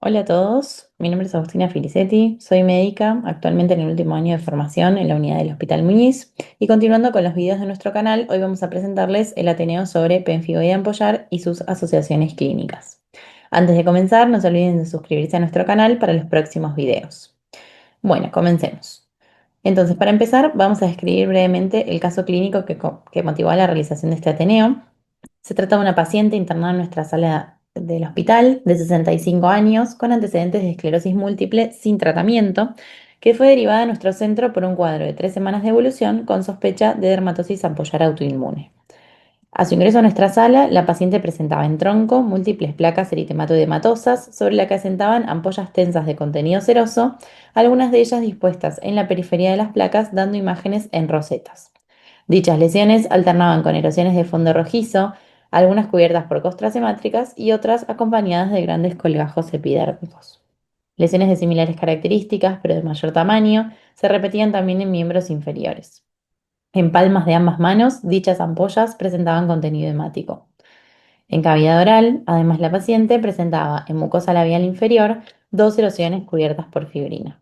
Hola a todos, mi nombre es Agustina Filicetti, soy médica, actualmente en el último año de formación en la unidad del Hospital Muñiz y continuando con los videos de nuestro canal, hoy vamos a presentarles el Ateneo sobre Penfigoida ampollar y sus asociaciones clínicas. Antes de comenzar, no se olviden de suscribirse a nuestro canal para los próximos videos. Bueno, comencemos. Entonces, para empezar, vamos a describir brevemente el caso clínico que motivó a la realización de este Ateneo. Se trata de una paciente internada en nuestra sala del hospital de 65 años con antecedentes de esclerosis múltiple sin tratamiento, que fue derivada a nuestro centro por un cuadro de 3 semanas de evolución con sospecha de dermatosis ampollar autoinmune. A su ingreso a nuestra sala, la paciente presentaba en tronco múltiples placas eritematodematosas sobre las que asentaban ampollas tensas de contenido seroso, algunas de ellas dispuestas en la periferia de las placas dando imágenes en rosetas. Dichas lesiones alternaban con erosiones de fondo rojizo, algunas cubiertas por costras hemátricas y otras acompañadas de grandes colgajos epidérmicos. Lesiones de similares características, pero de mayor tamaño, se repetían también en miembros inferiores. En palmas de ambas manos, dichas ampollas presentaban contenido hemático. En cavidad oral, además la paciente presentaba en mucosa labial inferior dos erosiones cubiertas por fibrina.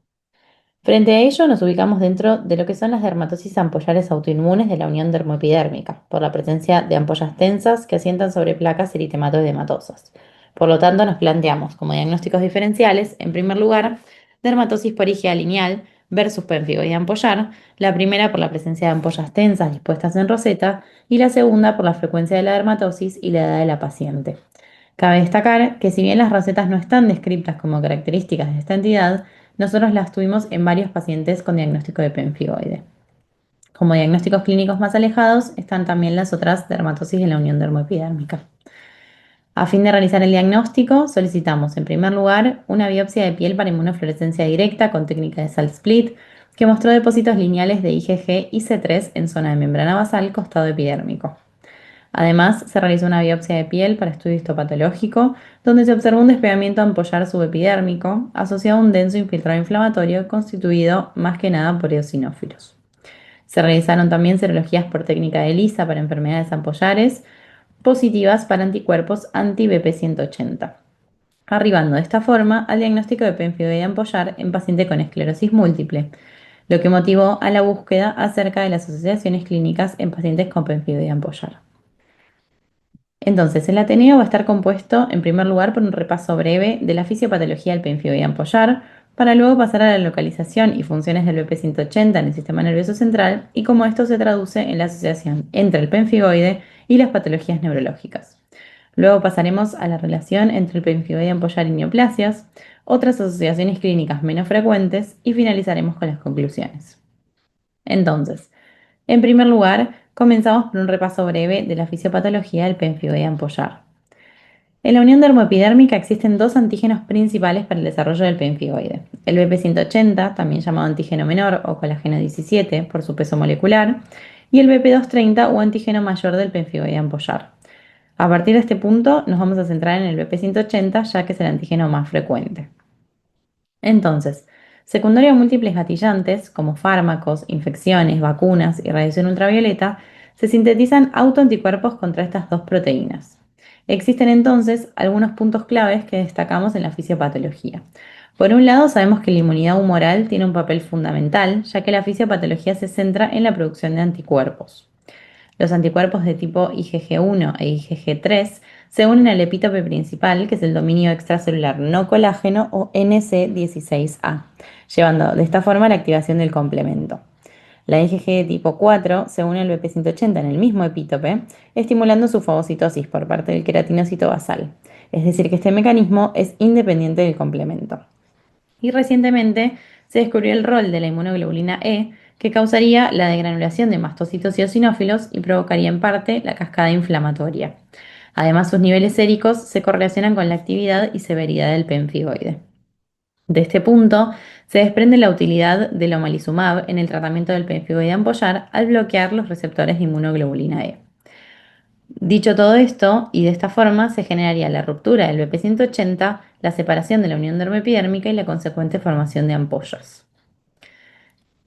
Frente a ello, nos ubicamos dentro de lo que son las dermatosis ampollares autoinmunes de la unión dermoepidérmica, por la presencia de ampollas tensas que asientan sobre placas eritematodematosas. Por lo tanto, nos planteamos como diagnósticos diferenciales, en primer lugar, dermatosis por IgA lineal versus pemfigoide ampollar, la primera por la presencia de ampollas tensas dispuestas en roseta y la segunda por la frecuencia de la dermatosis y la edad de la paciente. Cabe destacar que si bien las rosetas no están descritas como características de esta entidad, nosotros las tuvimos en varios pacientes con diagnóstico de pemfigoide. Como diagnósticos clínicos más alejados están también las otras dermatosis de la unión dermoepidérmica. A fin de realizar el diagnóstico, solicitamos en primer lugar una biopsia de piel para inmunofluorescencia directa con técnica de salt split que mostró depósitos lineales de IgG y C3 en zona de membrana basal costado epidérmico. Además, se realizó una biopsia de piel para estudio histopatológico, donde se observó un despegamiento ampollar subepidérmico asociado a un denso infiltrado inflamatorio constituido más que nada por eosinófilos. Se realizaron también serologías por técnica de ELISA para enfermedades ampollares positivas para anticuerpos anti-BP180, arribando de esta forma al diagnóstico de pemfigoide ampollar en paciente con esclerosis múltiple, lo que motivó a la búsqueda acerca de las asociaciones clínicas en pacientes con pemfigoide ampollar. Entonces, el Ateneo va a estar compuesto, en primer lugar, por un repaso breve de la fisiopatología del pemfigoide ampollar, para luego pasar a la localización y funciones del BP180 en el sistema nervioso central y cómo esto se traduce en la asociación entre el pemfigoide y las patologías neurológicas. Luego pasaremos a la relación entre el pemfigoide ampollar y neoplasias, otras asociaciones clínicas menos frecuentes y finalizaremos con las conclusiones. Entonces, en primer lugar, comenzamos por un repaso breve de la fisiopatología del pemfigoide ampollar. En la unión dermoepidérmica existen dos antígenos principales para el desarrollo del pemfigoide: el BP180, también llamado antígeno menor o colágeno 17 por su peso molecular, y el BP230 o antígeno mayor del pemfigoide ampollar. A partir de este punto nos vamos a centrar en el BP180 ya que es el antígeno más frecuente. Entonces, secundario a múltiples gatillantes, como fármacos, infecciones, vacunas y radiación ultravioleta, se sintetizan autoanticuerpos contra estas dos proteínas. Existen entonces algunos puntos claves que destacamos en la fisiopatología. Por un lado, sabemos que la inmunidad humoral tiene un papel fundamental, ya que la fisiopatología se centra en la producción de anticuerpos. Los anticuerpos de tipo IgG1 e IgG3 se unen al epítope principal, que es el dominio extracelular no colágeno o NC16A, llevando de esta forma a la activación del complemento. La IgG de tipo 4 se une al BP180 en el mismo epítope, estimulando su fagocitosis por parte del queratinócito basal, es decir, que este mecanismo es independiente del complemento. Y recientemente se descubrió el rol de la inmunoglobulina E, que causaría la degranulación de mastocitos y eosinófilos y provocaría en parte la cascada inflamatoria. Además, sus niveles séricos se correlacionan con la actividad y severidad del pemfigoide. De este punto, se desprende la utilidad del omalizumab en el tratamiento del pemfigoide ampollar al bloquear los receptores de inmunoglobulina E. Dicho todo esto, y de esta forma se generaría la ruptura del BP180, la separación de la unión dermoepidérmica y la consecuente formación de ampollas.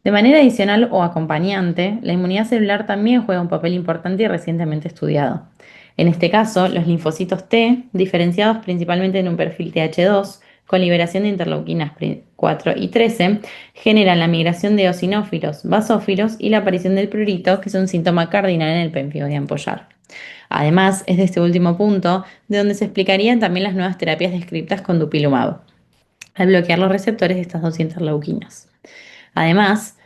De manera adicional o acompañante, la inmunidad celular también juega un papel importante y recientemente estudiado. En este caso, los linfocitos T, diferenciados principalmente en un perfil Th2, con liberación de interleuquinas 4 y 13, generan la migración de eosinófilos, basófilos y la aparición del prurito, que es un síntoma cardinal en el pemfigo de ampollar. Además, es de este último punto de donde se explicarían también las nuevas terapias descritas con dupilumab, al bloquear los receptores de estas dos interleuquinas. Además,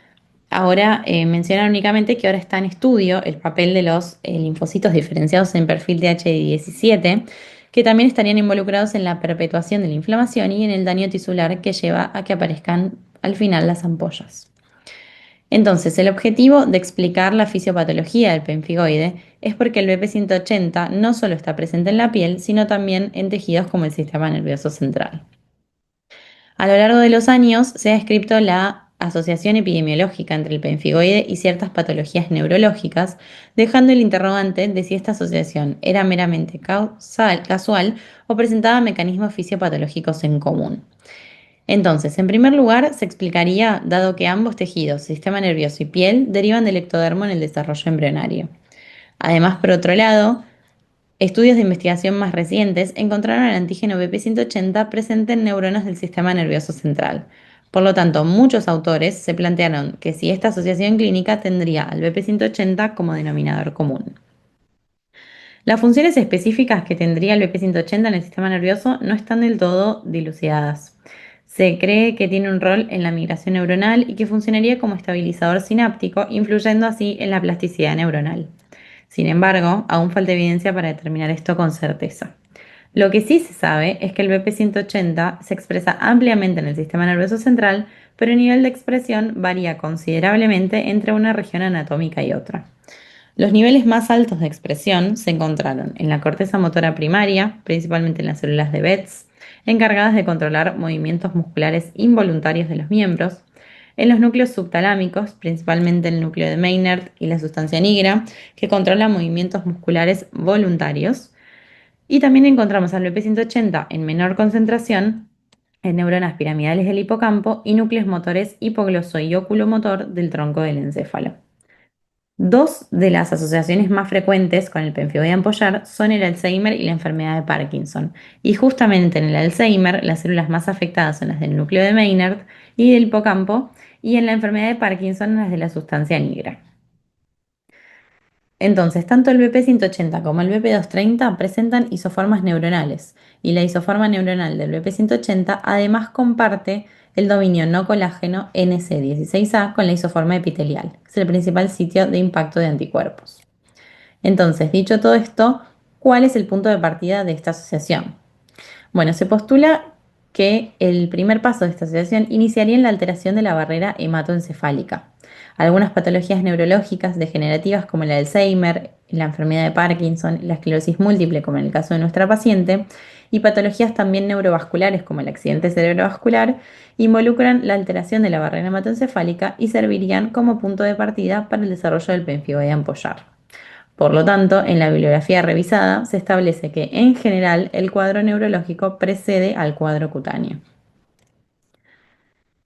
ahora mencionan únicamente que ahora está en estudio el papel de los linfocitos diferenciados en perfil TH17, que también estarían involucrados en la perpetuación de la inflamación y en el daño tisular que lleva a que aparezcan al final las ampollas. Entonces, el objetivo de explicar la fisiopatología del pemfigoide es porque el BP180 no solo está presente en la piel, sino también en tejidos como el sistema nervioso central. A lo largo de los años se ha descrito la asociación epidemiológica entre el pemfigoide y ciertas patologías neurológicas, dejando el interrogante de si esta asociación era meramente casual o presentaba mecanismos fisiopatológicos en común. Entonces, en primer lugar, se explicaría, dado que ambos tejidos, sistema nervioso y piel, derivan del ectodermo en el desarrollo embrionario. Además, por otro lado, estudios de investigación más recientes encontraron el antígeno BP180 presente en neuronas del sistema nervioso central. Por lo tanto, muchos autores se plantearon que si esta asociación clínica tendría al BP180 como denominador común. Las funciones específicas que tendría el BP180 en el sistema nervioso no están del todo dilucidadas. Se cree que tiene un rol en la migración neuronal y que funcionaría como estabilizador sináptico, influyendo así en la plasticidad neuronal. Sin embargo, aún falta evidencia para determinar esto con certeza. Lo que sí se sabe es que el BP180 se expresa ampliamente en el sistema nervioso central, pero el nivel de expresión varía considerablemente entre una región anatómica y otra. Los niveles más altos de expresión se encontraron en la corteza motora primaria, principalmente en las células de Betz, encargadas de controlar movimientos musculares involuntarios de los miembros, en los núcleos subtalámicos, principalmente el núcleo de Maynard y la sustancia nigra, que controla movimientos musculares voluntarios, y también encontramos al BP180 en menor concentración en neuronas piramidales del hipocampo y núcleos motores hipogloso y oculomotor del tronco del encéfalo. Dos de las asociaciones más frecuentes con el pemfigoide ampollar son el Alzheimer y la enfermedad de Parkinson. Y justamente en el Alzheimer, las células más afectadas son las del núcleo de Maynard y del hipocampo, y en la enfermedad de Parkinson las de la sustancia nigra. Entonces, tanto el BP180 como el BP230 presentan isoformas neuronales, y la isoforma neuronal del BP180 además comparte el dominio no colágeno NC16A con la isoforma epitelial, que es el principal sitio de impacto de anticuerpos. Entonces, dicho todo esto, ¿cuál es el punto de partida de esta asociación? Bueno, se postula que el primer paso de esta asociación iniciaría en la alteración de la barrera hematoencefálica. Algunas patologías neurológicas degenerativas como el Alzheimer, la enfermedad de Parkinson, la esclerosis múltiple como en el caso de nuestra paciente, y patologías también neurovasculares como el accidente cerebrovascular, involucran la alteración de la barrera hematoencefálica y servirían como punto de partida para el desarrollo del pemfigoide ampollar. Por lo tanto, en la bibliografía revisada se establece que, en general, el cuadro neurológico precede al cuadro cutáneo.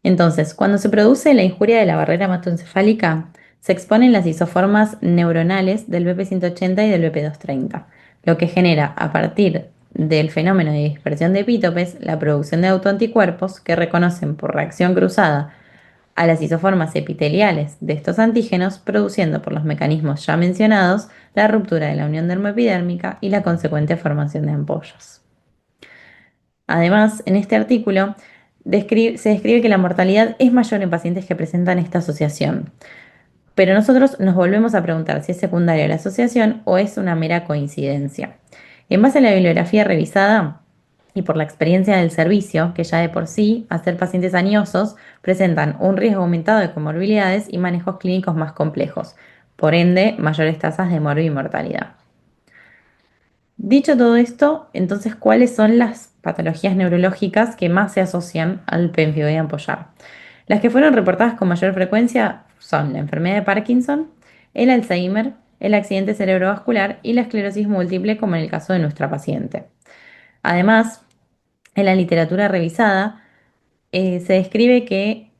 Entonces, cuando se produce la injuria de la barrera hematoencefálica, se exponen las isoformas neuronales del BP180 y del BP230, lo que genera, a partir del fenómeno de dispersión de epítopes, la producción de autoanticuerpos que reconocen por reacción cruzada a las isoformas epiteliales de estos antígenos, produciendo por los mecanismos ya mencionados la ruptura de la unión dermoepidérmica y la consecuente formación de ampollas. Además, en este artículo se describe que la mortalidad es mayor en pacientes que presentan esta asociación, pero nosotros nos volvemos a preguntar si es secundaria la asociación o es una mera coincidencia. En base a la bibliografía revisada, y por la experiencia del servicio, que ya de por sí, al ser pacientes añosos, presentan un riesgo aumentado de comorbilidades y manejos clínicos más complejos, por ende, mayores tasas de morbo y mortalidad. Dicho todo esto, entonces, ¿cuáles son las patologías neurológicas que más se asocian al pemfigoide ampollar? Las que fueron reportadas con mayor frecuencia son la enfermedad de Parkinson, el Alzheimer, el accidente cerebrovascular y la esclerosis múltiple, como en el caso de nuestra paciente. Además, en la literatura revisada, se describe que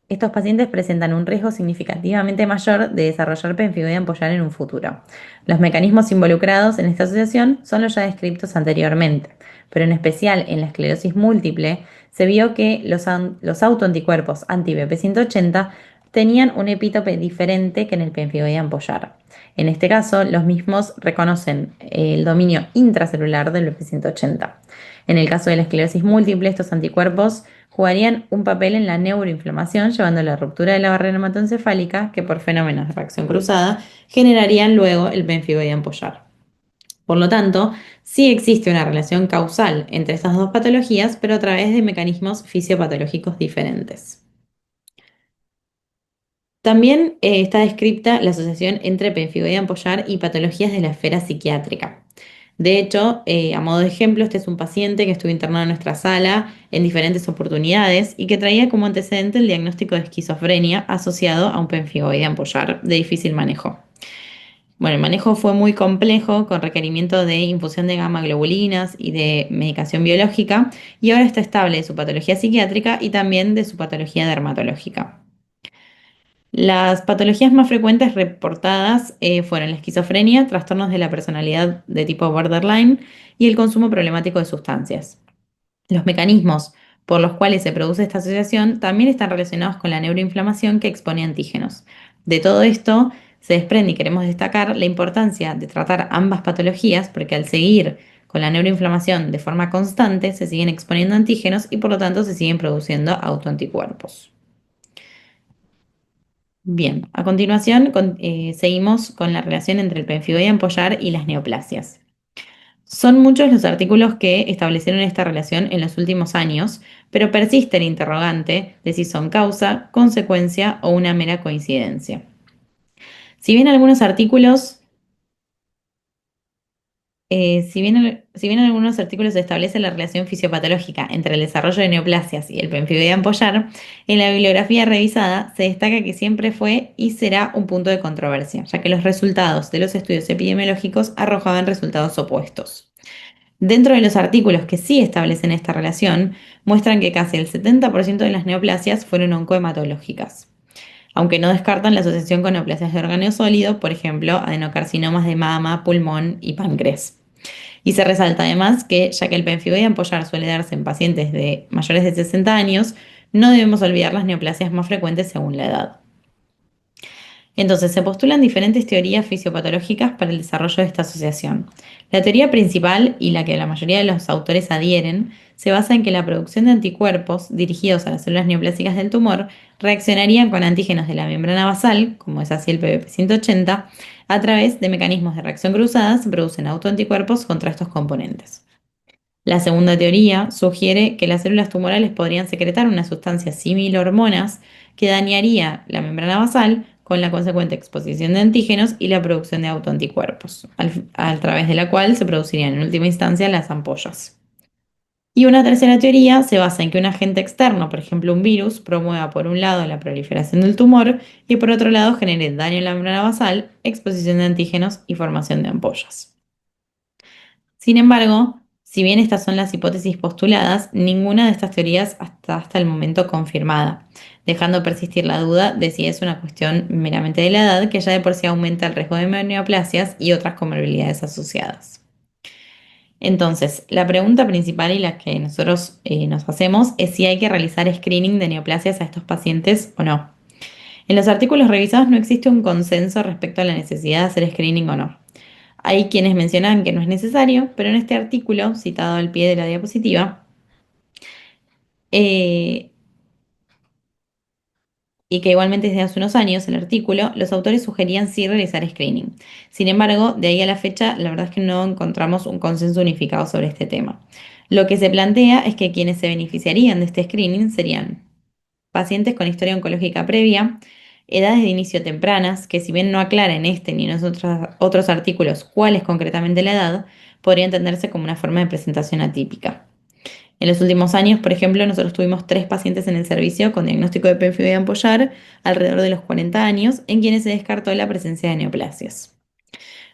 estos pacientes presentan un riesgo significativamente mayor de desarrollar pemfigoide ampollar en un futuro. Los mecanismos involucrados en esta asociación son los ya descritos anteriormente, pero en especial en la esclerosis múltiple, se vio que los autoanticuerpos anti-BP180 tenían un epítope diferente que en el pemfigoidan pollar. En este caso, los mismos reconocen el dominio intracelular del BP180. En el caso de la esclerosis múltiple, estos anticuerpos jugarían un papel en la neuroinflamación, llevando a la ruptura de la barrera hematoencefálica, que por fenómenos de reacción cruzada generarían luego el pemfigoidan pollar. Por lo tanto, sí existe una relación causal entre estas dos patologías, pero a través de mecanismos fisiopatológicos diferentes. También está descrita la asociación entre pemfigoidan pollar y patologías de la esfera psiquiátrica. De hecho, a modo de ejemplo, este es un paciente que estuvo internado en nuestra sala en diferentes oportunidades y que traía como antecedente el diagnóstico de esquizofrenia asociado a un pemfigoidan pollar de difícil manejo. Bueno, el manejo fue muy complejo, con requerimiento de infusión de gamma globulinas y de medicación biológica, y ahora está estable de su patología psiquiátrica y también de su patología dermatológica. Las patologías más frecuentes reportadas fueron la esquizofrenia, trastornos de la personalidad de tipo borderline y el consumo problemático de sustancias. Los mecanismos por los cuales se produce esta asociación también están relacionados con la neuroinflamación que expone antígenos. De todo esto se desprende y queremos destacar la importancia de tratar ambas patologías porque al seguir con la neuroinflamación de forma constante se siguen exponiendo antígenos y por lo tanto se siguen produciendo autoanticuerpos. Bien, a continuación seguimos con la relación entre el pemfigoidan pollar y las neoplasias. Son muchos los artículos que establecieron esta relación en los últimos años, pero persiste el interrogante de si son causa, consecuencia o una mera coincidencia. Si bien algunos artículos si bien algunos artículos establecen la relación fisiopatológica entre el desarrollo de neoplasias y el pemfigoidan pollar, en la bibliografía revisada se destaca que siempre fue y será un punto de controversia, ya que los resultados de los estudios epidemiológicos arrojaban resultados opuestos. Dentro de los artículos que sí establecen esta relación, muestran que casi el 70% de las neoplasias fueron oncohematológicas, aunque no descartan la asociación con neoplasias de órgano sólido, por ejemplo, adenocarcinomas de mama, pulmón y páncreas. Y se resalta además que, ya que el pemfigoidan pollar suele darse en pacientes de mayores de 60 años, no debemos olvidar las neoplasias más frecuentes según la edad. Entonces, se postulan diferentes teorías fisiopatológicas para el desarrollo de esta asociación. La teoría principal, y la que la mayoría de los autores adhieren, se basa en que la producción de anticuerpos dirigidos a las células neoplásicas del tumor reaccionarían con antígenos de la membrana basal, como es así el PBP180, a través de mecanismos de reacción cruzada se producen autoanticuerpos contra estos componentes. La segunda teoría sugiere que las células tumorales podrían secretar una sustancia similar a hormonas que dañaría la membrana basal con la consecuente exposición de antígenos y la producción de autoanticuerpos, a través de la cual se producirían en última instancia las ampollas. Y una tercera teoría se basa en que un agente externo, por ejemplo un virus, promueva por un lado la proliferación del tumor y por otro lado genere daño en la membrana basal, exposición de antígenos y formación de ampollas. Sin embargo, si bien estas son las hipótesis postuladas, ninguna de estas teorías está hasta el momento confirmada, dejando persistir la duda de si es una cuestión meramente de la edad, que ya de por sí aumenta el riesgo de neoplasias y otras comorbilidades asociadas. Entonces, la pregunta principal y la que nosotros nos hacemos es si hay que realizar screening de neoplasias a estos pacientes o no. En los artículos revisados no existe un consenso respecto a la necesidad de hacer screening o no. Hay quienes mencionan que no es necesario, pero en este artículo, citado al pie de la diapositiva, eh, y que igualmente desde hace unos años el artículo, los autores sugerían sí realizar screening. Sin embargo, de ahí a la fecha, la verdad es que no encontramos un consenso unificado sobre este tema. Lo que se plantea es que quienes se beneficiarían de este screening serían pacientes con historia oncológica previa, edades de inicio tempranas, que si bien no aclara en este ni en los otros artículos cuál es concretamente la edad, podría entenderse como una forma de presentación atípica. En los últimos años, por ejemplo, nosotros tuvimos 3 pacientes en el servicio con diagnóstico de pemfigoidan pollar alrededor de los 40 años, en quienes se descartó la presencia de neoplasias.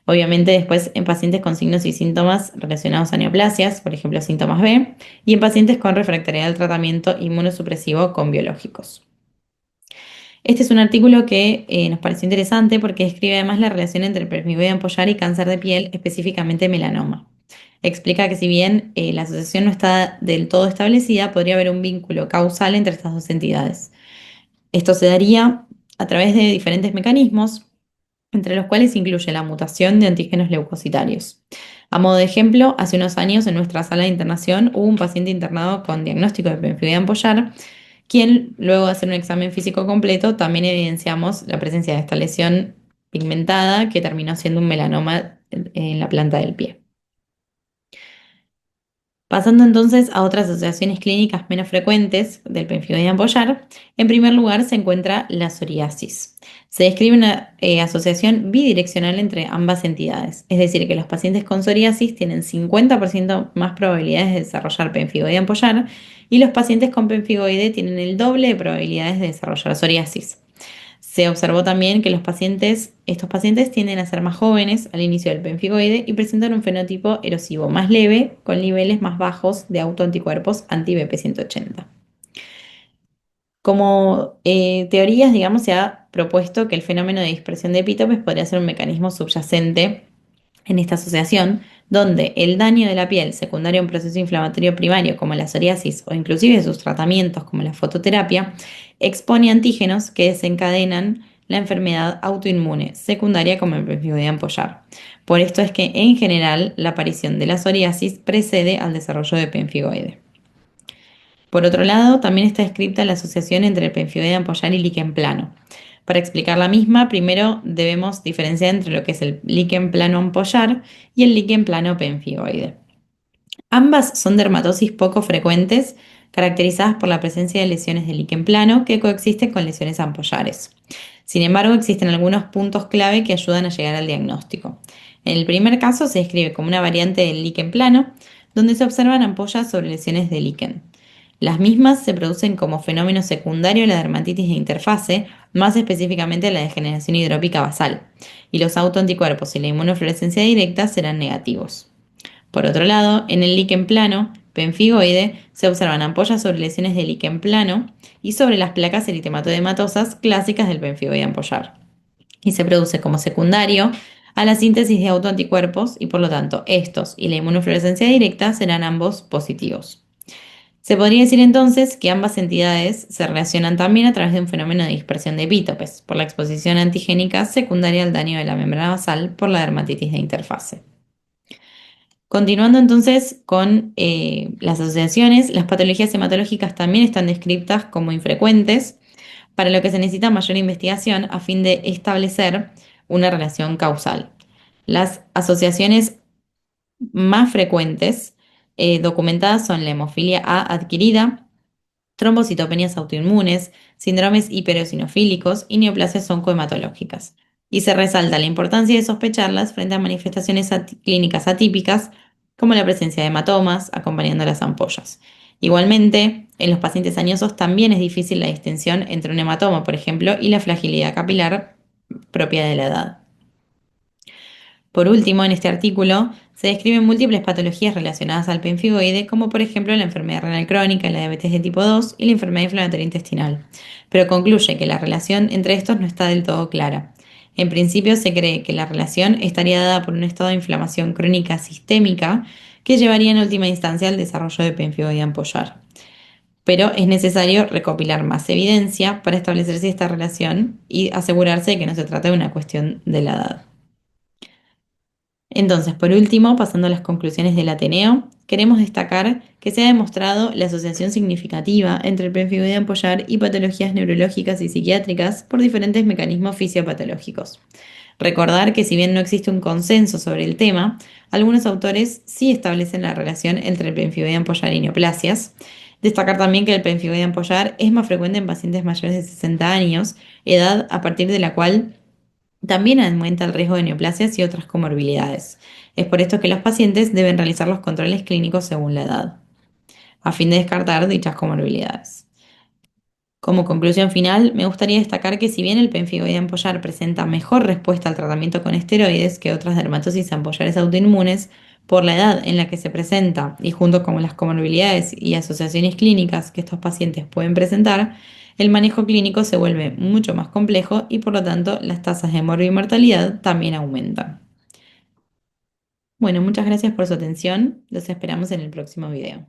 Obviamente después en pacientes con signos y síntomas relacionados a neoplasias, por ejemplo síntomas B, y en pacientes con refractoriedad al tratamiento inmunosupresivo con biológicos. Este es un artículo que nos pareció interesante porque describe además la relación entre el pemfigoidan pollar y cáncer de piel, específicamente melanoma. Explica que si bien la asociación no está del todo establecida, podría haber un vínculo causal entre estas dos entidades. Esto se daría a través de diferentes mecanismos, entre los cuales incluye la mutación de antígenos leucocitarios. A modo de ejemplo, hace unos años en nuestra sala de internación hubo un paciente internado con diagnóstico de pemphiguida ampollar, quien luego de hacer un examen físico completo también evidenciamos la presencia de esta lesión pigmentada que terminó siendo un melanoma en la planta del pie. Pasando entonces a otras asociaciones clínicas menos frecuentes del pemphiguida ampollar, en primer lugar se encuentra la psoriasis. Se describe una asociación bidireccional entre ambas entidades, es decir, que los pacientes con psoriasis tienen 50% más probabilidades de desarrollar pemphiguida ampollar y los pacientes con pemfigoide tienen el doble de probabilidades de desarrollar psoriasis. Se observó también que estos pacientes tienden a ser más jóvenes al inicio del pemfigoide y presentan un fenotipo erosivo más leve con niveles más bajos de autoanticuerpos anti-BP180. Como teorías, digamos, se ha propuesto que el fenómeno de dispersión de epítopes podría ser un mecanismo subyacente en esta asociación, donde el daño de la piel secundario a un proceso inflamatorio primario como la psoriasis o inclusive sus tratamientos como la fototerapia, expone antígenos que desencadenan la enfermedad autoinmune secundaria como el pemphiguida ampollar. Por esto es que en general la aparición de la psoriasis precede al desarrollo de pemfigoide. Por otro lado, también está descrita la asociación entre el pemfigoide ampollar y líquen plano. Para explicar la misma, primero debemos diferenciar entre lo que es el líquen plano ampollar y el líquen plano pemfigoide. Ambas son dermatosis poco frecuentes, caracterizadas por la presencia de lesiones de líquen plano que coexisten con lesiones ampollares. Sin embargo, existen algunos puntos clave que ayudan a llegar al diagnóstico. En el primer caso se describe como una variante del líquen plano, donde se observan ampollas sobre lesiones de líquen. Las mismas se producen como fenómeno secundario a la dermatitis de interfase, más específicamente a la degeneración hidrópica basal, y los autoanticuerpos y la inmunofluorescencia directa serán negativos. Por otro lado, en el líquen plano, pemfigoide, se observan ampollas sobre lesiones de líquen plano y sobre las placas eritematodematosas clásicas del pemfigoide ampollar. Y se produce como secundario a la síntesis de autoanticuerpos y por lo tanto estos y la inmunofluorescencia directa serán ambos positivos. Se podría decir entonces que ambas entidades se relacionan también a través de un fenómeno de dispersión de epítopes, por la exposición antigénica secundaria al daño de la membrana basal por la dermatitis de interfase. Continuando entonces con las asociaciones, las patologías hematológicas también están descritas como infrecuentes, para lo que se necesita mayor investigación a fin de establecer una relación causal. Las asociaciones más frecuentes documentadas son la hemofilia A adquirida, trombocitopenias autoinmunes, síndromes hiperosinofílicos y neoplasias oncohematológicas. Y se resalta la importancia de sospecharlas frente a manifestaciones clínicas atípicas, como la presencia de hematomas acompañando las ampollas. Igualmente, en los pacientes añosos también es difícil la distinción entre un hematoma, por ejemplo, y la fragilidad capilar propia de la edad. Por último, en este artículo se describen múltiples patologías relacionadas al pemfigoide, como por ejemplo la enfermedad renal crónica, la diabetes de tipo 2 y la enfermedad inflamatoria intestinal, pero concluye que la relación entre estos no está del todo clara. En principio se cree que la relación estaría dada por un estado de inflamación crónica sistémica que llevaría en última instancia al desarrollo de pemfigoide ampollar. Pero es necesario recopilar más evidencia para establecer si esta relación y asegurarse de que no se trata de una cuestión de la edad. Entonces, por último, pasando a las conclusiones del Ateneo, queremos destacar que se ha demostrado la asociación significativa entre el pemfigoide ampollar y patologías neurológicas y psiquiátricas por diferentes mecanismos fisiopatológicos. Recordar que si bien no existe un consenso sobre el tema, algunos autores sí establecen la relación entre el pemfigoide ampollar y neoplasias. Destacar también que el pemfigoide ampollar es más frecuente en pacientes mayores de 60 años, edad a partir de la cual también aumenta el riesgo de neoplasias y otras comorbilidades. Es por esto que los pacientes deben realizar los controles clínicos según la edad, a fin de descartar dichas comorbilidades. Como conclusión final, me gustaría destacar que si bien el pemfigoide ampollar presenta mejor respuesta al tratamiento con esteroides que otras dermatosis ampollares autoinmunes, por la edad en la que se presenta y junto con las comorbilidades y asociaciones clínicas que estos pacientes pueden presentar, el manejo clínico se vuelve mucho más complejo y por lo tanto las tasas de morbi y mortalidad también aumentan. Bueno, muchas gracias por su atención. Los esperamos en el próximo video.